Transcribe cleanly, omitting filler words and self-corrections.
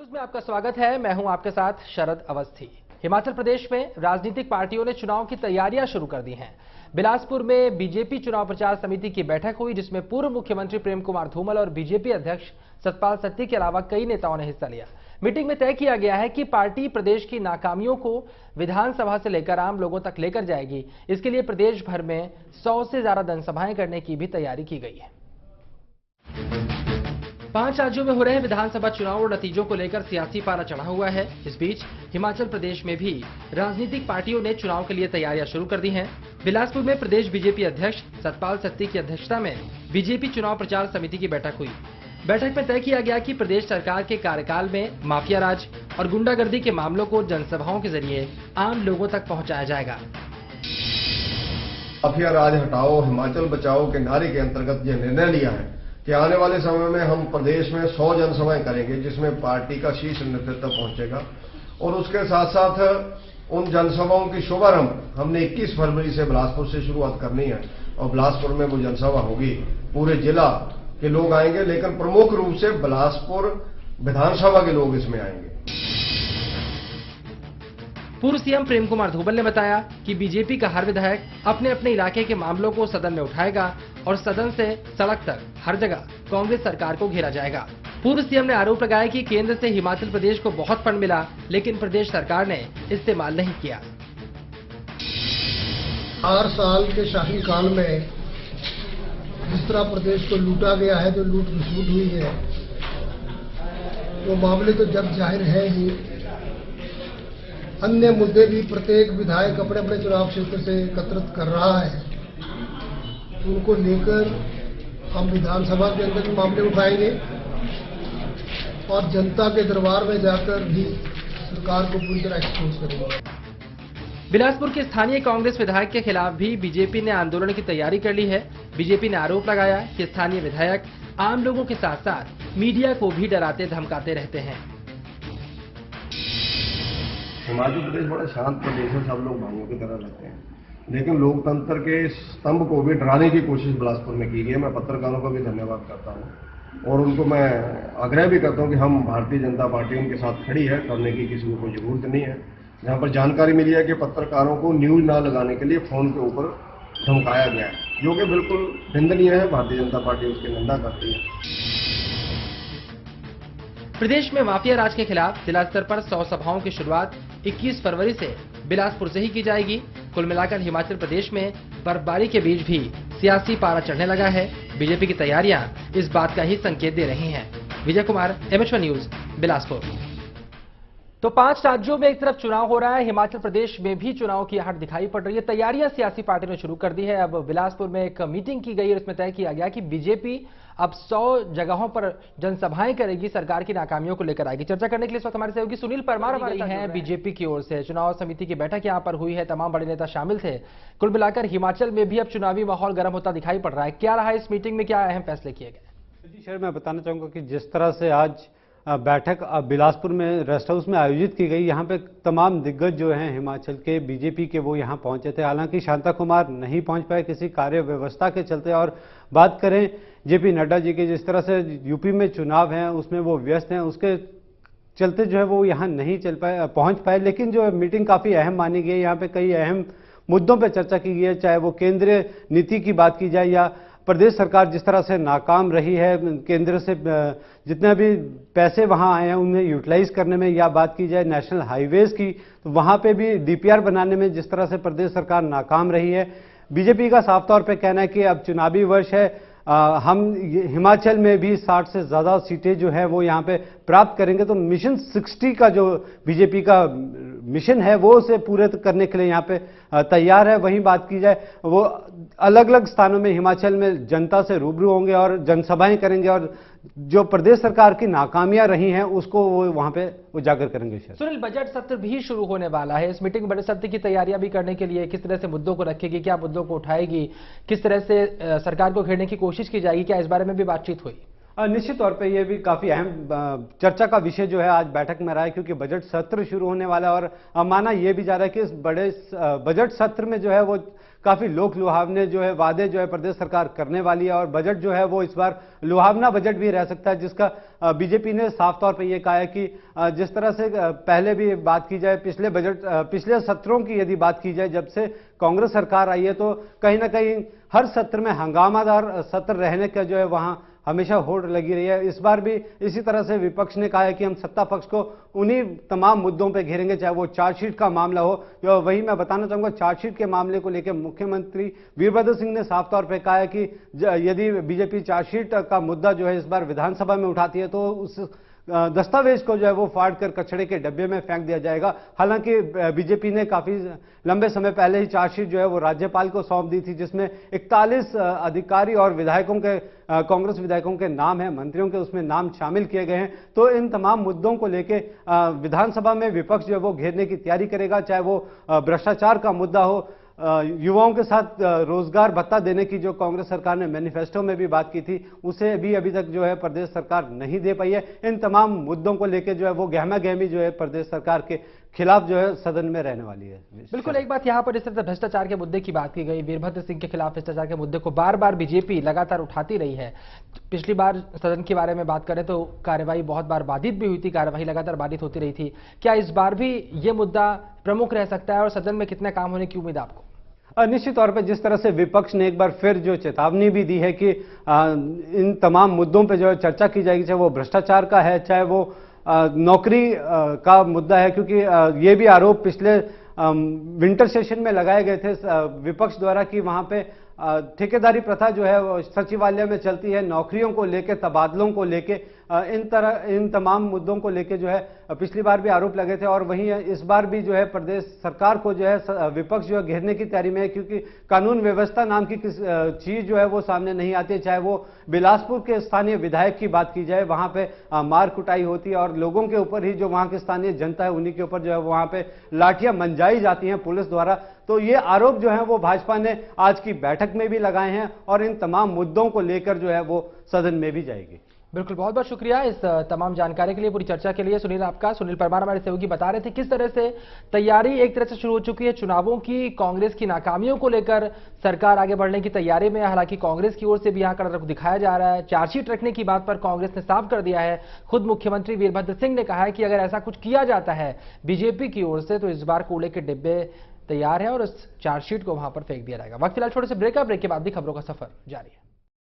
News में आपका स्वागत है। मैं हूं आपके साथ शरद अवस्थी। हिमाचल प्रदेश में राजनीतिक पार्टियों ने चुनाव की तैयारियां शुरू कर दी हैं। बिलासपुर में बीजेपी चुनाव प्रचार समिति की बैठक हुई, जिसमें पूर्व मुख्यमंत्री प्रेम कुमार धूमल और बीजेपी अध्यक्ष सतपाल सत्ती के अलावा कई नेताओं ने हिस्सा लिया। मीटिंग में तय किया गया है कि पार्टी प्रदेश की नाकामियों को विधानसभा से लेकर आम लोगों तक लेकर जाएगी। इसके लिए प्रदेश भर में 100 से ज्यादा जनसभाएं करने की भी तैयारी की गई है। 5 राज्यों में हो रहे विधानसभा चुनाव और नतीजों को लेकर सियासी पारा चढ़ा हुआ है। इस बीच हिमाचल प्रदेश में भी राजनीतिक पार्टियों ने चुनाव के लिए तैयारियां शुरू कर दी हैं। बिलासपुर में प्रदेश बीजेपी अध्यक्ष सतपाल सत्ती की अध्यक्षता में बीजेपी चुनाव प्रचार समिति की बैठक हुई। बैठक में तय किया गया कि प्रदेश सरकार के कार्यकाल में माफिया राज और गुंडागर्दी के मामलों को जनसभाओं के जरिए आम लोगों तक पहुंचाया जाएगा। माफिया राज हटाओ, हिमाचल बचाओ के नारे के अंतर्गत यह निर्णय लिया है कि आने वाले समय में हम प्रदेश में 100 जनसभाएं करेंगे, जिसमें पार्टी का शीर्ष नेतृत्व पहुंचेगा। और उसके साथ साथ उन जनसभाओं की शुभारंभ हमने 21 फरवरी से बिलासपुर से शुरुआत करनी है और बिलासपुर में वो जनसभा होगी। पूरे जिला के लोग आएंगे, लेकिन प्रमुख रूप से बिलासपुर विधानसभा के लोग इसमें आएंगे। पूर्व सीएम प्रेम कुमार धूमल ने बताया कि बीजेपी का हर विधायक अपने अपने इलाके के मामलों को सदन में उठाएगा और सदन से सड़क तक हर जगह कांग्रेस सरकार को घेरा जाएगा। पूर्व सीएम ने आरोप लगाया कि केंद्र से हिमाचल प्रदेश को बहुत फंड मिला, लेकिन प्रदेश सरकार ने इस्तेमाल नहीं किया। 4 साल के शासनकाल में जिस तरह प्रदेश को लूटा गया है, जो लूट खसूट हुई है, वो मामले तो जग जाहिर है ही। अन्य मुद्दे भी प्रत्येक विधायक अपने अपने चुनाव क्षेत्र से एकत्रित कर रहा है। उनको लेकर हम विधानसभा के अंदर भी मामले उठाएंगे और जनता के दरबार में जाकर भी सरकार को पूरी तरह एक्सपोज करेंगे। बिलासपुर के स्थानीय कांग्रेस विधायक के खिलाफ भी बीजेपी ने आंदोलन की तैयारी कर ली है। बीजेपी ने आरोप लगाया कि स्थानीय विधायक आम लोगों के साथ साथ मीडिया को भी डराते धमकाते रहते हैं। हिमाचल प्रदेश बड़ा शांत प्रदेश है, सब लोग भाइयों की तरह रहते हैं, लेकिन लोकतंत्र के स्तंभ को भी डराने की कोशिश बिलासपुर में की गई है। मैं पत्रकारों का भी धन्यवाद करता हूं और उनको मैं आग्रह भी करता हूं कि हम भारतीय जनता पार्टी उनके साथ खड़ी है, करने की किसी को कोई जरूरत नहीं है। जहां पर जानकारी मिली है कि पत्रकारों को न्यूज ना लगाने के लिए फोन के ऊपर धमकाया गया है, जो कि बिल्कुल निंदनीय है। भारतीय जनता पार्टी उसकी निंदा करती है। प्रदेश में माफिया राज के खिलाफ जिला स्तर पर 100 सभाओं की शुरुआत 21 फरवरी से बिलासपुर से ही की जाएगी। कुल मिलाकर हिमाचल प्रदेश में बर्फबारी के बीच भी सियासी पारा चढ़ने लगा है। बीजेपी की तैयारियां इस बात का ही संकेत दे रही हैं। Vijay Kumar, MH1 news, Bilaspur. तो 5 राज्यों में एक तरफ चुनाव हो रहा है, हिमाचल प्रदेश में भी चुनाव की आहट दिखाई पड़ रही है। तैयारियां सियासी पार्टियों ने शुरू कर दी है। अब बिलासपुर में एक मीटिंग की गई और इसमें तय किया गया कि बीजेपी अब 100 जगहों पर जनसभाएं करेगी, सरकार की नाकामियों को लेकर आएगी। चर्चा करने के लिए इस वक्त हमारे सहयोगी सुनील परमार हमारे साथ हैं। बीजेपी की ओर से चुनाव समिति की बैठक यहां पर हुई है, तमाम बड़े नेता शामिल थे। कुल मिलाकर हिमाचल में भी अब चुनावी माहौल गर्म होता दिखाई पड़ रहा है। क्या रहा इस मीटिंग में, क्या अहम फैसले किए गए? जी सर, मैं बताना चाहूंगा कि जिस तरह से आज बैठक बिलासपुर में रेस्ट हाउस में आयोजित की गई, यहाँ पे तमाम दिग्गज जो हैं हिमाचल के बीजेपी के, वो यहाँ पहुंचे थे। हालांकि शांता कुमार नहीं पहुंच पाए किसी कार्य व्यवस्था के चलते। और बात करें जेपी नड्डा जी की, जिस तरह से यूपी में चुनाव हैं उसमें वो व्यस्त हैं, उसके चलते जो है वो यहाँ नहीं पहुंच पाए। लेकिन जो मीटिंग काफ़ी अहम मानी गई। यहाँ पे कई अहम मुद्दों पर चर्चा की गई है, चाहे वो केंद्रीय नीति की बात की जाए या प्रदेश सरकार जिस तरह से नाकाम रही है केंद्र से जितने भी पैसे वहां आए हैं उन्हें यूटिलाइज करने में, या बात की जाए नेशनल हाईवेज की, तो वहां पे भी DPR बनाने में जिस तरह से प्रदेश सरकार नाकाम रही है। बीजेपी का साफ तौर पे कहना है कि अब चुनावी वर्ष है, हम हिमाचल में भी 60 से ज्यादा सीटें जो है वो यहाँ पे प्राप्त करेंगे। तो मिशन 60 का जो बीजेपी का मिशन है वो उसे पूरे करने के लिए यहाँ पे तैयार है। वहीं बात की जाए, वो अलग अलग स्थानों में हिमाचल में जनता से रूबरू होंगे और जनसभाएं करेंगे और जो प्रदेश सरकार की नाकामियां रही हैं उसको वो वहां पे उजागर करेंगे। सुनील, बजट सत्र भी शुरू होने वाला है। इस मीटिंग में बजट सत्र की तैयारियां भी करने के लिए किस तरह से मुद्दों को रखेगी, क्या मुद्दों को उठाएगी, किस तरह से सरकार को घेरने की कोशिश की जाएगी, क्या इस बारे में भी बातचीत हुई? निश्चित तौर पे ये भी काफी अहम चर्चा का विषय जो है आज बैठक में रहा है, क्योंकि बजट सत्र शुरू होने वाला है और माना यह भी जा रहा है कि इस बड़े बजट सत्र में जो है वो काफी लोक लुभावने जो है वादे जो है प्रदेश सरकार करने वाली है और बजट जो है वो इस बार लुभावना बजट भी रह सकता है, जिसका बीजेपी ने साफ तौर पर यह कहा है कि जिस तरह से पहले भी बात की जाए, पिछले सत्रों की यदि बात की जाए, जब से कांग्रेस सरकार आई है तो कहीं ना कहीं हर सत्र में हंगामादार सत्र रहने का जो है वहां हमेशा होड़ लगी रही है। इस बार भी इसी तरह से विपक्ष ने कहा है कि हम सत्ता पक्ष को उन्हीं तमाम मुद्दों पे घेरेंगे, चाहे वो चार्जशीट का मामला हो। जो वही मैं बताना चाहूंगा, चार्जशीट के मामले को लेकर मुख्यमंत्री वीरभद्र सिंह ने साफ तौर पे कहा है कि यदि बीजेपी चार्जशीट का मुद्दा जो है इस बार विधानसभा में उठाती है तो उस दस्तावेज को जो है वो फाड़ कर कचड़े के डब्बे में फेंक दिया जाएगा। हालांकि बीजेपी ने काफी लंबे समय पहले ही चार्जशीट जो है वो राज्यपाल को सौंप दी थी, जिसमें 41 अधिकारी और विधायकों के कांग्रेस विधायकों के नाम है, मंत्रियों के उसमें नाम शामिल किए गए हैं। तो इन तमाम मुद्दों को लेके विधानसभा में विपक्ष जो है वो घेरने की तैयारी करेगा, चाहे वो भ्रष्टाचार का मुद्दा हो, युवाओं के साथ रोजगार भत्ता देने की जो कांग्रेस सरकार ने मैनिफेस्टो में भी बात की थी, उसे भी अभी तक जो है प्रदेश सरकार नहीं दे पाई है। इन तमाम मुद्दों को लेकर जो है वो गहमा गहमी जो है प्रदेश सरकार के खिलाफ जो है सदन में रहने वाली है। बिल्कुल, एक बात यहाँ पर जिस तरह से भ्रष्टाचार के मुद्दे की बात की गई, वीरभद्र सिंह के खिलाफ भ्रष्टाचार के मुद्दे को बार बार बीजेपी लगातार उठाती रही है। पिछली बार सदन के बारे में बात करें तो कार्यवाही बहुत बार बाधित भी हुई थी, कार्यवाही लगातार बाधित होती रही थी। क्या इस बार भी ये मुद्दा प्रमुख रह सकता है और सदन में कितना काम होने की उम्मीद आपको? निश्चित तौर पर जिस तरह से विपक्ष ने एक बार फिर जो चेतावनी भी दी है कि इन तमाम मुद्दों पे जो है चर्चा की जाएगी, चाहे वो भ्रष्टाचार का है, चाहे वो नौकरी का मुद्दा है, क्योंकि ये भी आरोप पिछले विंटर सेशन में लगाए गए थे विपक्ष द्वारा कि वहां पे ठेकेदारी प्रथा जो है वो सचिवालय में चलती है, नौकरियों को लेके, तबादलों को लेके, इन तमाम मुद्दों को लेके जो है पिछली बार भी आरोप लगे थे। और वहीं इस बार भी जो है प्रदेश सरकार को जो है विपक्ष जो है घेरने की तैयारी में है, क्योंकि कानून व्यवस्था नाम की चीज जो है वो सामने नहीं आती है। चाहे वो बिलासपुर के स्थानीय विधायक की बात की जाए, वहां पे मार कुटाई होती है और लोगों के ऊपर ही, जो वहां की स्थानीय जनता है उन्हीं के ऊपर जो है वहां पे लाठियां मंजाई जाती हैं पुलिस द्वारा। तो ये आरोप जो है वो भाजपा ने आज की बैठक में भी लगाए हैं और इन तमाम मुद्दों को लेकर जो है वो सदन में भी जाएगी। बिल्कुल, बहुत बहुत शुक्रिया इस तमाम जानकारी के लिए, पूरी चर्चा के लिए। सुनील आपका, सुनील परमार हमारे सहयोगी बता रहे थे किस तरह से तैयारी एक तरह से शुरू हो चुकी है चुनावों की। कांग्रेस की नाकामियों को लेकर सरकार आगे बढ़ने की तैयारी में, हालांकि कांग्रेस की ओर से भी यहाँ कड़ा रुख दिखाया जा रहा है। चार्जशीट रखने की बात पर कांग्रेस ने साफ कर दिया है। खुद मुख्यमंत्री वीरभद्र सिंह ने कहा है कि अगर ऐसा कुछ किया जाता है बीजेपी की ओर से तो इस बार कूड़े के डिब्बे तैयार है और इस चार्जशीट को वहां पर फेंक दिया जाएगा। वक्त फिलहाल छोटे से ब्रेक के बाद भी खबरों का सफर जारी है।